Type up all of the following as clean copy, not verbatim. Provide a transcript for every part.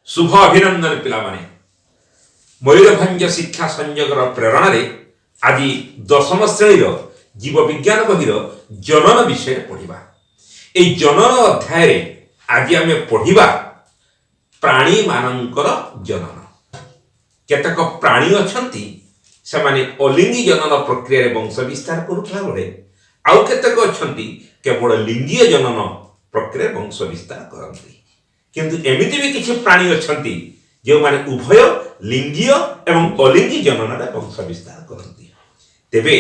शुभ अभिनंदन पिला माने मयूरभंज शिक्षा संयोगर प्रेरणा रे आज 10म श्रेणी जीव विज्ञान बहिर जनन विषय पढ़िबा। ए जनन अध्याय रे आज आमे पढ़िबा प्राणी मानकर जनन। केतक प्राणी अछंती से माने अलिंगी जनन प्रक्रिया रे वंश विस्तार करुथला बेले आउ केतक अछंती केवल लिंगीय जनन प्रक्रिया वंश विस्तार करंती। किंतु एमिति भी किछि प्राणी अछंती जो माने उभय लिंगीय एवं अलिंगी जनन रे वंश विस्तार करंती। तेबे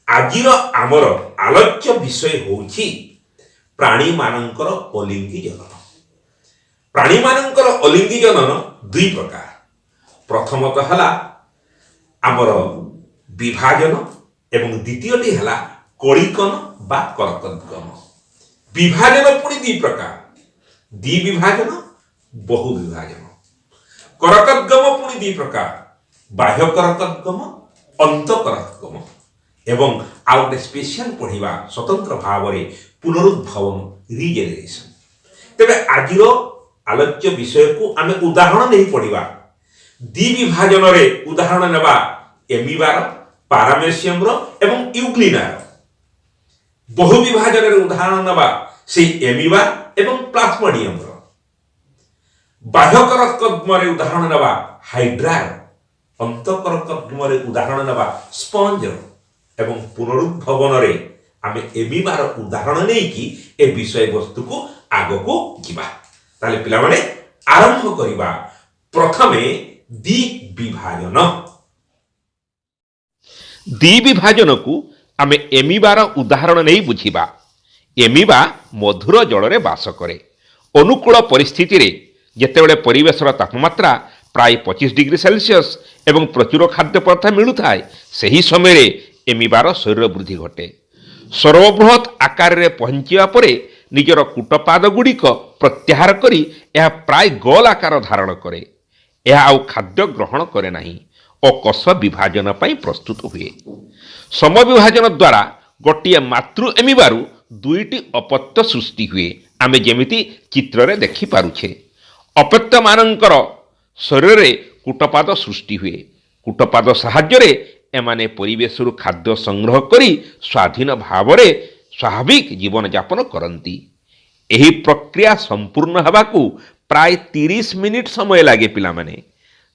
आजिर आमर आलोच्य विषय होछि प्राणी मानकर अलिंगी जनन। प्राणी मानकर अलिंगी जनन दुई प्रकार। प्रथमतः हला आमर विभाजन एवं द्वितीयटी हला कलिकन बा करकद्गम। विभाजन पुणी दुई प्रकार, द्विविभाजन बहु विभाजन। करकद्गम पुणी दुई प्रकार, बाह्य करकद्गम अंत करकद्गम एवं आउ गोटे स्पेशल पढ़िबा स्वतंत्र भाव में पुनरुद्भवन रिजेनेरेशन। तेबे आजिर आलोच्य विषय को आमे उदाहरण नहीं पढ़िबा। द्विविभाजन रे उदाहरण नेबा एमिबार, पारामेसियम रो एवं यूग्लिनार। बहु विभाजन रे उदाहरण नेबा से एमिबा एवं प्लाज्मोडियम रो। बाह्य करकद्गम रे उदाहरण नेबा हाइड्रार, अंत करकद्गम रे उदाहरण नेबा स्पंज रो एवं पुनरुद्भवन रे आमे एमिबार उदाहरण नै कि ए विषय वस्तु को आगो को जिबा। ताले पिला माने आरंभ करिबा प्रथमे द्विविभाजन। द्विविभाजन को आमे एमिबार उदाहरण नहीं बुझिबा। एमिबा मधुर जल रे बास करे। अनुकूल परिस्थिति रे जेतेबेले परिवेशर तापमात्रा प्राय 25 डिग्री सेल्सियस एवं प्रचुर खाद्य पदार्थ मिलु थाए सही समय रे एमिबार शरीर वृद्धि घटे। सर्वबृहत आकार रे पहुंचिया परे निजर कूटपाद गुड़िक प्रत्याहार करी यह प्राय गोल आकार धारण करे। यह आउ खाद्य ग्रहण करे नहीं और कोष विभाजन पाई प्रस्तुत हुए। समविभाजन द्वारा गोटे मातृ एमिबारु दुईटी अपत्य सृष्टि हुए। आमे जेमिति चित्र रे देखि पारुछे। अपत्य मानकर शरीर रे कूटपाद सृष्टि हुए। कूटपाद सहाय्य रे एमाने परिवेशरु खाद्य संग्रह करी स्वाधीन भाव रे स्वाभाविक जीवन यापन करंती। एही प्रक्रिया संपूर्ण हबाकू प्राय 30 मिनिट समय लागे। पिला माने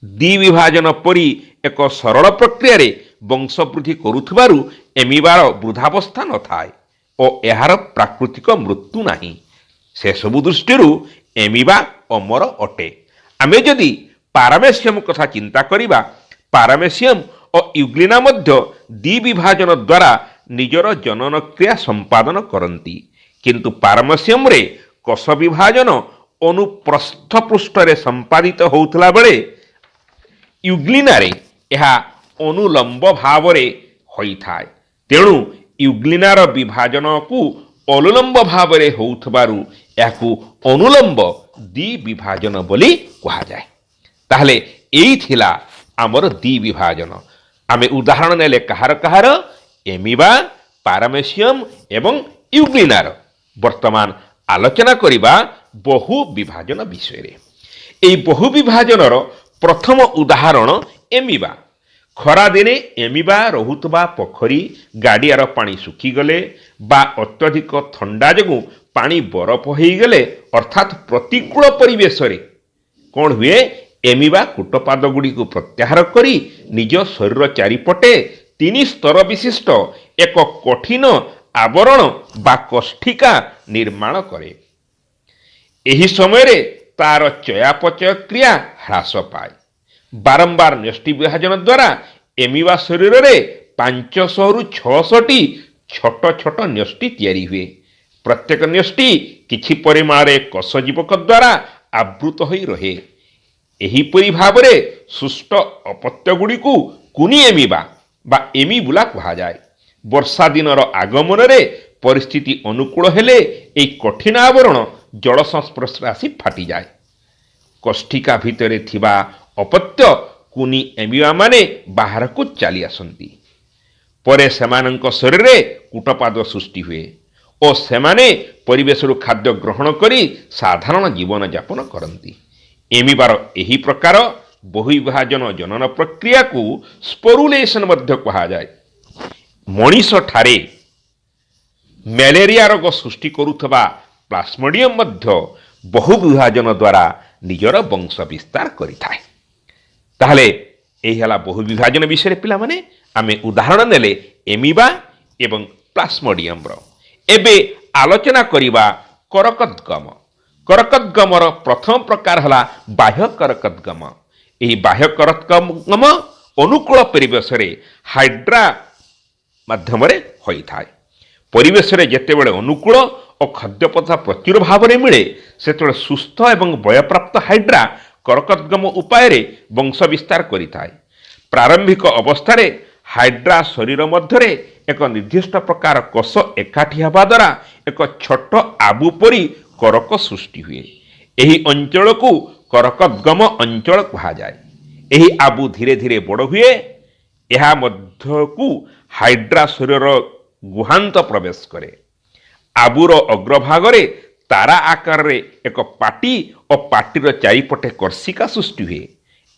द्विविभाजन परी एक सरल प्रक्रिया रे वंश वृद्धि करुथबारु एमिबार वृद्धावस्था न थाए और एहार प्राकृतिक मृत्यु नाही। से सबु दृष्टिरु एमिबा अमर अटे। आमे जदि पारामेसियम कथा चिंता करिबा, पारामेसियम और यूग्लिना मध्य द्विविभाजन द्वारा निजर जनन क्रिया संपादन करंती। किंतु पारामेसियम रे कोष विभाजन अनुप्रस्थ पृष्ठ रे संपादित होउथला बेले यूग्लिना रे एहा अनुलंब भाव रे होई थाए। तेणु यूग्लिनार विभाजन को अनुलंब भाव रे होउथबारु याकू अनुलंब द्विविभाजन बोली कहा जाए। ताहले एई थिला आमर द्विविभाजन। आमे उदाहरण नेले कहार कहार एमिबा, पारामेसियम एवं यूग्लिनार। वर्तमान आलोचना करिबा बहु विभाजन विषय रे। एई बहु विभाजनर प्रथम उदाहरण एमिबा। खरा दिने एमिबा रहुतबा पोखरी गाडियार पानी सुखी गले बा अत्यधिक ठंडा जगु पानी बरफ होई गले अर्थात प्रतिकूल परिवेश रे कोन हुए, एमिबा कूटपाद गुड़ी को प्रत्याहार करी निज शरीर चारिपटे 3 स्तर विशिष्ट एक कठिन आवरण बा कोष्ठिका निर्माण करे। एही समय रे तार चयापचय क्रिया ह्रास पाए। बारंबार न्यष्टि विभाजन द्वारा एमिबा शरीर रे 500 रु 600 टी छोट छोट न्यष्टि तैयारी हुए। प्रत्येक न्यष्टि किछि परिमाण रे कोष जीवक द्वारा आवृत होई रहे। एहीपरि भावरे सुष्ट अपत्य गुड़िकू कुनी एमिबा बा एमिबुला कहा जाए। वर्षा दिनर आगमन रे परिस्थिति अनुकूल हेले एई कठिन आवरण जल संस्पर्श आसी फाटी जाए। कोष्ठिका भितरे थिबा अपत्य कुनी एमिबा माने बाहर को चली आसंती। परे सेमानंक शरीर रे कूटपाद सृष्टि हुए और सेमाने परिवेशरु खाद्य ग्रहण करी साधारण जीवन यापन करंती। ଏମିବାର ଏହି ପ୍ରକାର ବହୁବିଭାଜନ ଜନନ ପ୍ରକ୍ରିୟାକୁ ସ୍ପୋରୁଲେସନ୍ ମଧ୍ୟ କୁହାଯାଏ। ମଣିଷଠାରେ ମ୍ୟାଲେରିଆ ରୋଗ ସୃଷ୍ଟି କରୁଥିବା ପ୍ଲାସ୍ମୋଡିୟମ୍ ମଧ୍ୟ ବହୁ ବିଭାଜନ ଦ୍ୱାରା ନିଜର ବଂଶ ବିସ୍ତାର କରିଥାଏ। ତାହେଲେ ଏହି ହେଲା ବହୁ ବିଭାଜନ ବିଷୟରେ ପିଲାମାନେ ଆମେ ଉଦାହରଣ ନେଲେ ଏମିବା ଏବଂ ପ୍ଲାସ୍ମୋଡିୟମର। ଏବେ ଆଲୋଚନା କରିବା କରକଦ୍ଗମ। କରକଦ୍ଗମର ପ୍ରଥମ ପ୍ରକାର ହେଲା ବାହ୍ୟ କରକଦ୍ଗମ। ଏହି ବାହ୍ୟ କରକଦ୍ଗମ ଅନୁକୂଳ ପରିବେଶରେ ହାଇଡ୍ରା ମାଧ୍ୟମରେ ହୋଇଥାଏ। ପରିବେଶରେ ଯେତେବେଳେ ଅନୁକୂଳ ଓ ଖାଦ୍ୟପଦାର୍ଥ ପ୍ରଚୁର ଭାବରେ ମିଳେ ସେତେବେଳେ ସୁସ୍ଥ ଏବଂ ବୟପ୍ରାପ୍ତ ହାଇଡ୍ରା କରକଦ୍ଗମ ଉପାୟରେ ବଂଶ ବିସ୍ତାର କରିଥାଏ। ପ୍ରାରମ୍ଭିକ ଅବସ୍ଥାରେ ହାଇଡ୍ରା ଶରୀର ମଧ୍ୟରେ ଏକ ନିର୍ଦ୍ଦିଷ୍ଟ ପ୍ରକାର କୋଷ ଏକାଠି ହେବା ଦ୍ୱାରା ଏକ ଛୋଟ ଆବୁ ପରି କରକ ସୃଷ୍ଟି ହୁଏ। ଏହି ଅଞ୍ଚଳକୁ କରକଦ୍ଗମ ଅଞ୍ଚଳ କୁହାଯାଏ। ଏହି ଆବୁ ଧୀରେ ଧୀରେ ବଡ଼ ହୁଏ। ଏହା ମଧ୍ୟକୁ ହାଇଡ୍ରା ଶରୀରର ଗୁହାନ୍ତ ପ୍ରବେଶ କରେ। ଆବୁର ଅଗ୍ରଭାଗରେ ତାରା ଆକାରରେ ଏକ ପାଟି ଓ ପାଟିର ଚାରିପଟେ କର୍ଷିକା ସୃଷ୍ଟି ହୁଏ।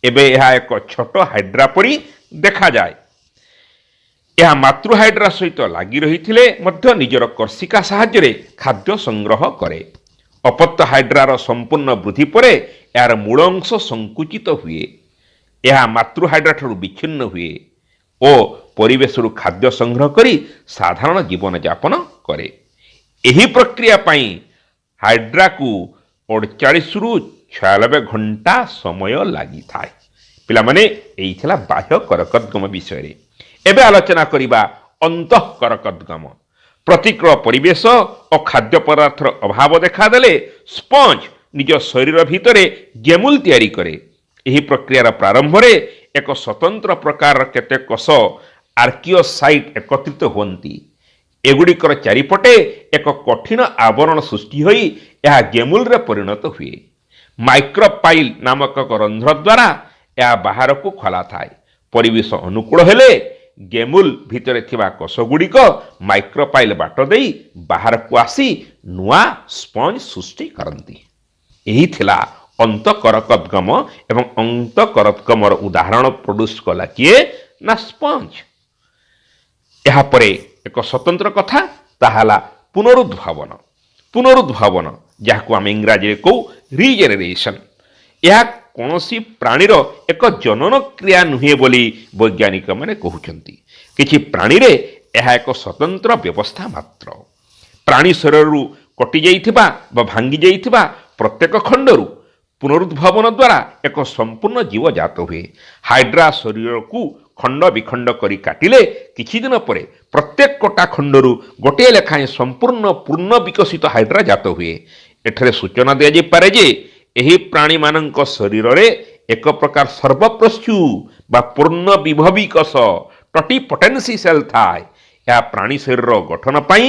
ଏବେ ଏହା ଏକ ଛୋଟ ହାଇଡ୍ରା ପରି ଦେଖାଯାଏ। ଏହା ମାତୃ ହାଇଡ୍ରା ସହିତ ଲାଗି ରହିଥିଲେ ମଧ୍ୟ ନିଜର କର୍ଷିକା ସାହାଯ୍ୟରେ ଖାଦ୍ୟ ସଂଗ୍ରହ କରେ। ଅପତ୍ୟ ହାଇଡ୍ରାର ସମ୍ପୂର୍ଣ୍ଣ ବୃଦ୍ଧି ପରେ ଏହାର ମୂଳ ଅଂଶ ସଂକୁଚିତ ହୁଏ। ଏହା ମାତୃ ହାଇଡ୍ରା ଠାରୁ ବିଚ୍ଛିନ୍ନ ହୁଏ ଓ ପରିବେଶରୁ ଖାଦ୍ୟ ସଂଗ୍ରହ କରି ସାଧାରଣ ଜୀବନଯାପନ କରେ। ଏହି ପ୍ରକ୍ରିୟା ପାଇଁ ହାଇଡ୍ରାକୁ 48ରୁ 96 ଘଣ୍ଟା ସମୟ ଲାଗିଥାଏ। ପିଲାମାନେ ଏହି ଥିଲା ବାହ୍ୟ କରକଦ୍ଗମ ବିଷୟରେ। ଏବେ ଆଲୋଚନା କରିବା ଅନ୍ତଃ କରକଦ୍ଗମ। ପ୍ରତିକୂଳ ପରିବେଶ ଓ ଖାଦ୍ୟ ପଦାର୍ଥର ଅଭାବ ଦେଖାଦେଲେ ସ୍ପଞ୍ଜ ନିଜ ଶରୀର ଭିତରେ ଗେମୁଲ ତିଆରି କରେ। ଏହି ପ୍ରକ୍ରିୟାର ପ୍ରାରମ୍ଭରେ ଏକ ସ୍ୱତନ୍ତ୍ର ପ୍ରକାରର କେତେ କୋଷ ଆର୍କିଓସାଇଟ୍ ଏକତ୍ରିତ ହୁଅନ୍ତି। ଏଗୁଡ଼ିକର ଚାରିପଟେ ଏକ କଠିନ ଆବରଣ ସୃଷ୍ଟି ହୋଇ ଏହା ଗେମୁଲରେ ପରିଣତ ହୁଏ। ମାଇକ୍ରୋପାଇଲ୍ ନାମକ ଏକ ରନ୍ଧ୍ର ଦ୍ୱାରା ଏହା ବାହାରକୁ ଖୋଲାଥାଏ। ପରିବେଶ ଅନୁକୂଳ ହେଲେ ଗେମୁଲ ଭିତରେ ଥିବା କୋଷଗୁଡ଼ିକ ମାଇକ୍ରୋପାଇଲ୍ ବାଟ ଦେଇ ବାହାରକୁ ଆସି ନୂଆ ସ୍ପଞ୍ଜ ସୃଷ୍ଟି କରନ୍ତି। ଏହି ଥିଲା ଅନ୍ତଃକରକଦ୍ଗମ ଏବଂ ଅନ୍ତଃକରକଦ୍ଗମର ଉଦାହରଣ ପ୍ରଡ୍ୟୁସ୍ କଲା କିଏ ନା ସ୍ପଞ୍ଜ। ଏହାପରେ ଏକ ସ୍ୱତନ୍ତ୍ର କଥା, ତାହା ହେଲା ପୁନରୁଦ୍ଭାବନ। ପୁନରୁଦ୍ଭାବନ ଯାହାକୁ ଆମେ ଇଂରାଜୀରେ କହୁ ରିଜେନେରେସନ୍। ଏହା କୌଣସି ପ୍ରାଣୀର ଏକ ଜନନ କ୍ରିୟା ନୁହେଁ ବୋଲି ବୈଜ୍ଞାନିକମାନେ କହୁଛନ୍ତି। କିଛି ପ୍ରାଣୀରେ ଏହା ଏକ ସ୍ୱତନ୍ତ୍ର ବ୍ୟବସ୍ଥା ମାତ୍ର। ପ୍ରାଣୀ ଶରୀରରୁ କଟିଯାଇଥିବା ବା ଭାଙ୍ଗି ଯାଇଥିବା ପ୍ରତ୍ୟେକ ଖଣ୍ଡରୁ ପୁନରୁଦ୍ଭାବନ ଦ୍ୱାରା ଏକ ସମ୍ପୂର୍ଣ୍ଣ ଜୀବ ଜାତ ହୁଏ। ହାଇଡ୍ରା ଶରୀରକୁ ଖଣ୍ଡ ବିଖଣ୍ଡ କରି କାଟିଲେ କିଛି ଦିନ ପରେ ପ୍ରତ୍ୟେକ କଟା ଖଣ୍ଡରୁ ଗୋଟିଏ ଲେଖାଏଁ ସମ୍ପୂର୍ଣ୍ଣ ପୂର୍ଣ୍ଣ ବିକଶିତ ହାଇଡ୍ରା ଜାତ ହୁଏ। ଏଠାରେ ସୂଚନା ଦିଆଯାଇପାରେ ଯେ ଏହି ପ୍ରାଣୀମାନଙ୍କ ଶରୀରରେ ଏକ ପ୍ରକାର ସର୍ବପ୍ରସ୍ୟୁ ବା ପୂର୍ଣ୍ଣ ବିଭବୀ କୋଷ ଟଟିପୋଟେନ୍ସି ସେଲ୍ ଥାଏ। ଏହା ପ୍ରାଣୀ ଶରୀର ଗଠନ ପାଇଁ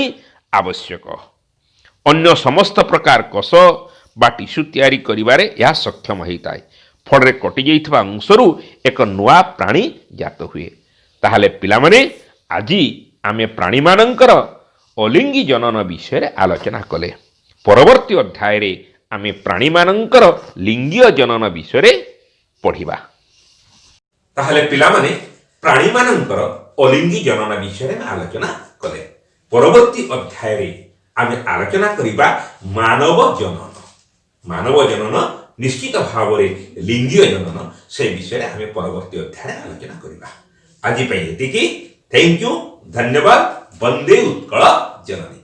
ଆବଶ୍ୟକ। ଅନ୍ୟ ସମସ୍ତ ପ୍ରକାର କୋଷ ବା ଟିସ୍ୟୁ ତିଆରି କରିବାରେ ଏହା ସକ୍ଷମ ହୋଇଥାଏ। ଫଳରେ କଟିଯାଇଥିବା ଅଂଶରୁ ଏକ ନୂଆ ପ୍ରାଣୀ ଜାତ ହୁଏ। ତାହେଲେ ପିଲାମାନେ ଆଜି ଆମେ ପ୍ରାଣୀମାନଙ୍କର ଅଲିଙ୍ଗୀ ଜନନ ବିଷୟରେ ଆଲୋଚନା କଲେ। ପରବର୍ତ୍ତୀ ଅଧ୍ୟାୟରେ ଆମେ ପ୍ରାଣୀମାନଙ୍କର ଲିଙ୍ଗୀୟ ଜନନ ବିଷୟରେ ପଢ଼ିବା। ତାହେଲେ ପିଲାମାନେ ପ୍ରାଣୀମାନଙ୍କର ଅଲିଙ୍ଗୀ ଜନନ ବିଷୟରେ ଆଲୋଚନା କଲେ। ପରବର୍ତ୍ତୀ ଅଧ୍ୟାୟରେ ଆମେ ଆଲୋଚନା କରିବା ମାନବ ଜନନ। ମାନବ ଜନନ ନିଶ୍ଚିତ ଭାବରେ ଲିଙ୍ଗୀୟ ଜନନ, ସେ ବିଷୟରେ ଆମେ ପରବର୍ତ୍ତୀ ଅଧ୍ୟାୟରେ ଆଲୋଚନା କରିବା। ଆଜି ପାଇଁ ଏତିକି। ଥ୍ୟାଙ୍କ ୟୁ, ଧନ୍ୟବାଦ। ବନ୍ଦେ ଉତ୍କଳ ଜନନୀ।